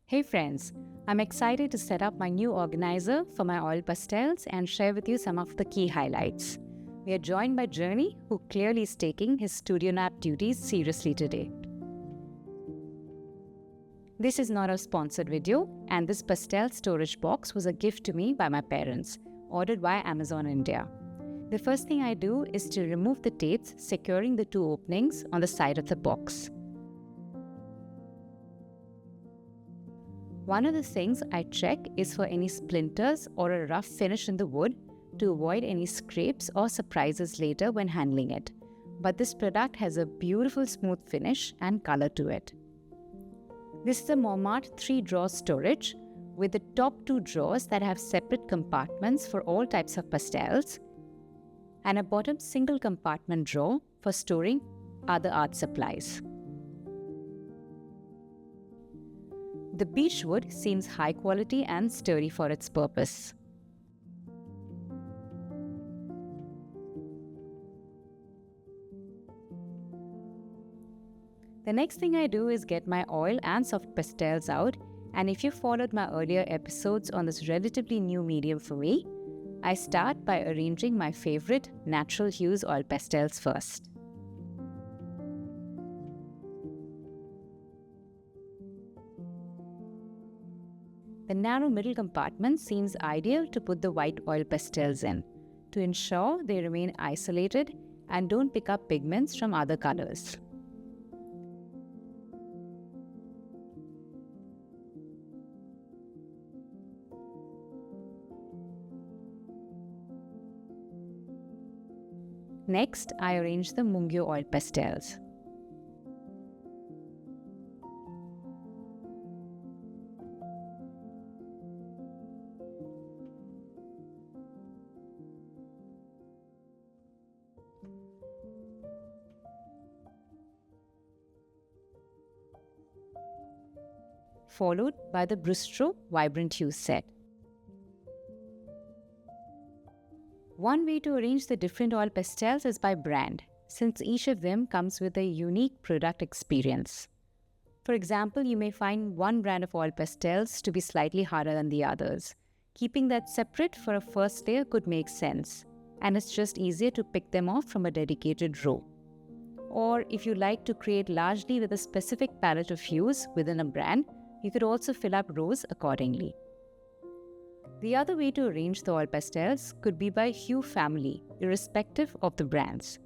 Hey friends, I'm excited to set up my new organizer for my oil pastels and share with you some of the key highlights. We are joined by Journey, who clearly is taking his studio nap duties seriously today. This is not a sponsored video, and this pastel storage box was a gift to me by my parents, ordered via Amazon India. The first thing I do is to remove the tapes securing the two openings on the side of the box. One of the things I check is for any splinters or a rough finish in the wood to avoid any scrapes or surprises later when handling it. But this product has a beautiful smooth finish and color to it. This is a Mont 3-drawer storage with the top two drawers that have separate compartments for all types of pastels and a bottom single compartment drawer for storing other art supplies. The beech wood seems high quality and sturdy for its purpose. The next thing I do is get my oil and soft pastels out, and if you followed my earlier episodes on this relatively new medium for me, I start by arranging my favorite natural hues oil pastels first. The narrow middle compartment seems ideal to put the white oil pastels in, to ensure they remain isolated and don't pick up pigments from other colors. Next, I arrange the Mungyo oil pastels. Followed by the Brustro Vibrant Hue set. One way to arrange the different oil pastels is by brand, since each of them comes with a unique product experience. For example, you may find one brand of oil pastels to be slightly harder than the others. Keeping that separate for a first layer could make sense, and it's just easier to pick them off from a dedicated row. Or if you like to create largely with a specific palette of hues within a brand, you could also fill up rows accordingly. The other way to arrange the oil pastels could be by hue family, irrespective of the brands.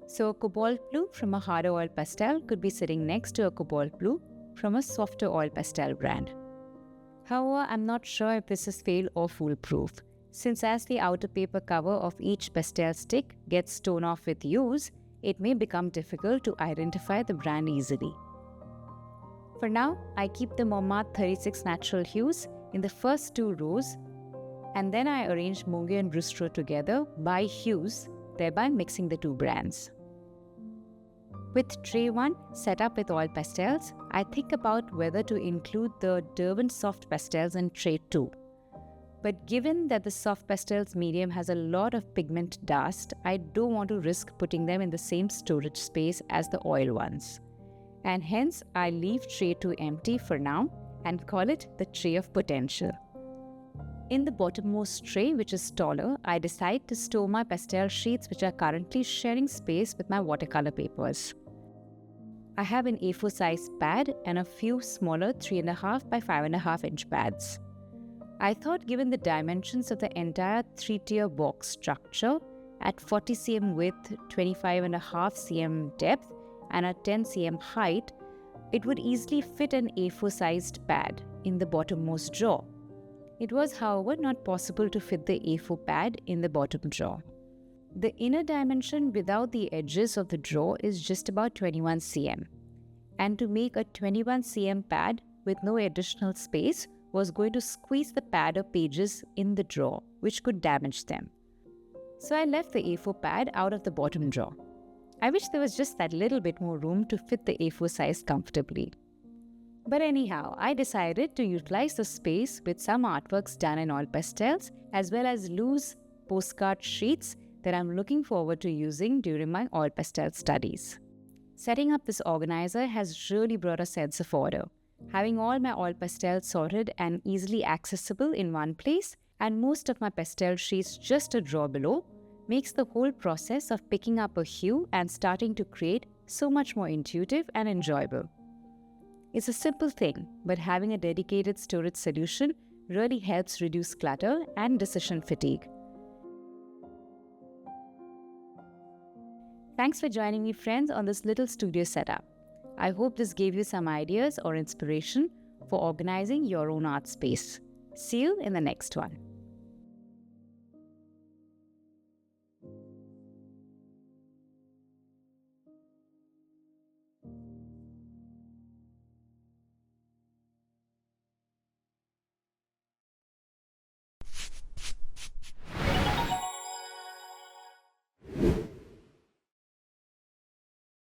So a cobalt blue from a harder oil pastel could be sitting next to a cobalt blue from a softer oil pastel brand. However, I'm not sure if this is fail or foolproof, since as the outer paper cover of each pastel stick gets torn off with use, it may become difficult to identify the brand easily. For now, I keep the Mont 36 natural hues in the first two rows, and then I arrange Mungyo and Brustro together by hues, thereby mixing the two brands. With tray 1 set up with oil pastels, I think about whether to include the Derwent soft pastels in tray 2. But given that the soft pastels medium has a lot of pigment dust, I don't want to risk putting them in the same storage space as the oil ones. And hence, I leave tray 2 empty for now and call it the tray of potential. In the bottommost tray, which is taller, I decide to store my pastel sheets which are currently sharing space with my watercolor papers. I have an A4 size pad and a few smaller 3.5 by 5.5 inch pads. I thought given the dimensions of the entire 3-tier box structure at 40 cm width, 25.5 cm depth and a 10 cm height, it would easily fit an A4 sized pad in the bottommost drawer. It was, however, not possible to fit the A4 pad in the bottom drawer. The inner dimension without the edges of the drawer is just about 21 cm. And to make a 21 cm pad with no additional space was going to squeeze the pad or pages in the drawer, which could damage them. So I left the A4 pad out of the bottom drawer. I wish there was just that little bit more room to fit the A4 size comfortably. But anyhow, I decided to utilize the space with some artworks done in oil pastels as well as loose postcard sheets that I'm looking forward to using during my oil pastel studies. Setting up this organizer has really brought a sense of order. Having all my oil pastels sorted and easily accessible in one place, and most of my pastel sheets just a drawer below, makes the whole process of picking up a hue and starting to create so much more intuitive and enjoyable. It's a simple thing, but having a dedicated storage solution really helps reduce clutter and decision fatigue. Thanks for joining me, friends, on this little studio setup. I hope this gave you some ideas or inspiration for organizing your own art space. See you in the next one.